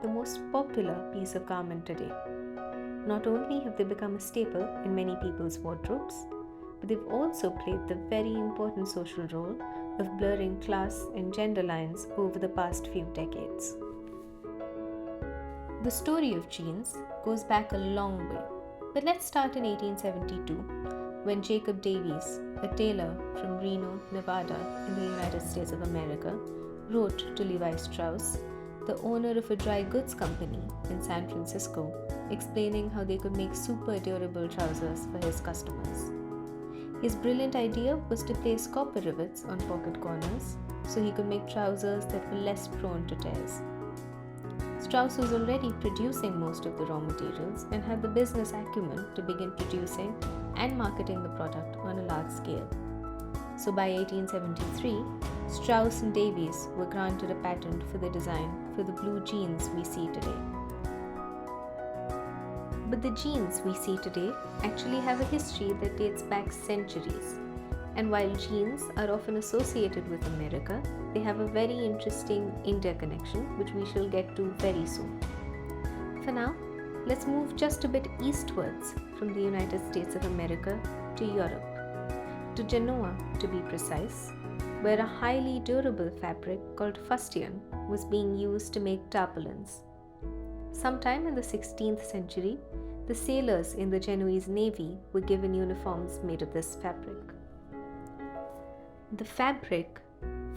the most popular piece of garment today. Not only have they become a staple in many people's wardrobes, but they've also played the very important social role of blurring class and gender lines over the past few decades. The story of jeans goes back a long way, but let's start in 1872 when Jacob Davies, a tailor from Reno, Nevada, in the United States of America, wrote to Levi Strauss, the owner of a dry goods company in San Francisco, explaining how they could make super durable trousers for his customers. His brilliant idea was to place copper rivets on pocket corners so he could make trousers that were less prone to tears. Strauss was already producing most of the raw materials and had the business acumen to begin producing and marketing the product on a large scale. So by 1873, Strauss and Davies were granted a patent for the design for the blue jeans we see today. But the jeans we see today actually have a history that dates back centuries. And while jeans are often associated with America, they have a very interesting India connection, which we shall get to very soon. For now, let's move just a bit eastwards from the United States of America to Europe, to Genoa to be precise, where a highly durable fabric called fustian was being used to make tarpaulins. Sometime in the 16th century, the sailors in the Genoese navy were given uniforms made of this fabric. The fabric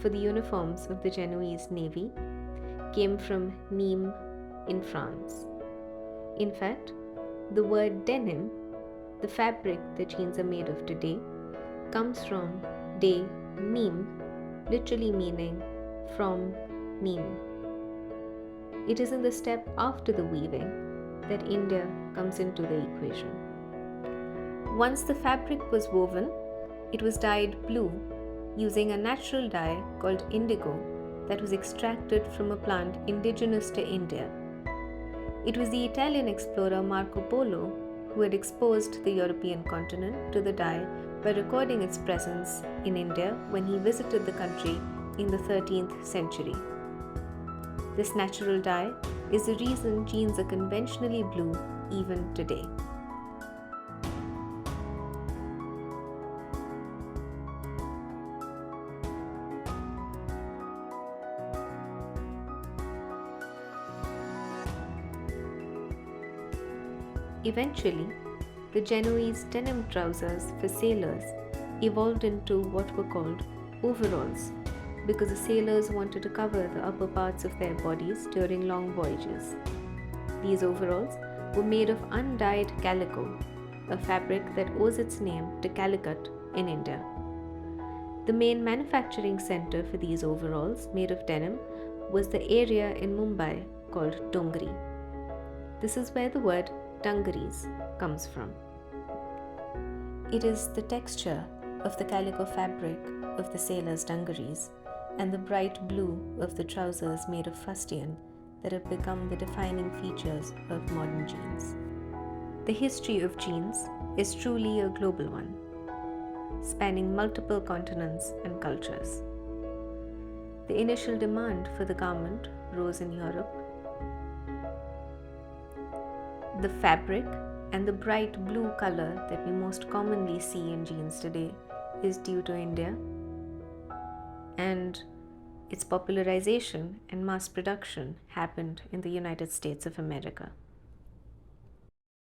for the uniforms of the Genoese navy came from Nîmes in France. In fact, the word denim, the fabric that jeans are made of today, comes from de Nîmes, literally meaning from Nîmes. It is in the step after the weaving that India comes into the equation. Once the fabric was woven, it was dyed blue using a natural dye called indigo that was extracted from a plant indigenous to India. It was the Italian explorer Marco Polo who had exposed the European continent to the dye by recording its presence in India when he visited the country in the 13th century. This natural dye is the reason jeans are conventionally blue even today. Eventually, the Genoese denim trousers for sailors evolved into what were called overalls because the sailors wanted to cover the upper parts of their bodies during long voyages. These overalls were made of undyed calico, a fabric that owes its name to Calicut in India. The main manufacturing center for these overalls made of denim was the area in Mumbai called Dongri. This is where the word dungarees comes from. It is the texture of the calico fabric of the sailors' dungarees and the bright blue of the trousers made of fustian that have become the defining features of modern jeans. The history of jeans is truly a global one, spanning multiple continents and cultures. The initial demand for the garment rose in Europe. The fabric and the bright blue color that we most commonly see in jeans today is due to India, and its popularization and mass production happened in the United States of America.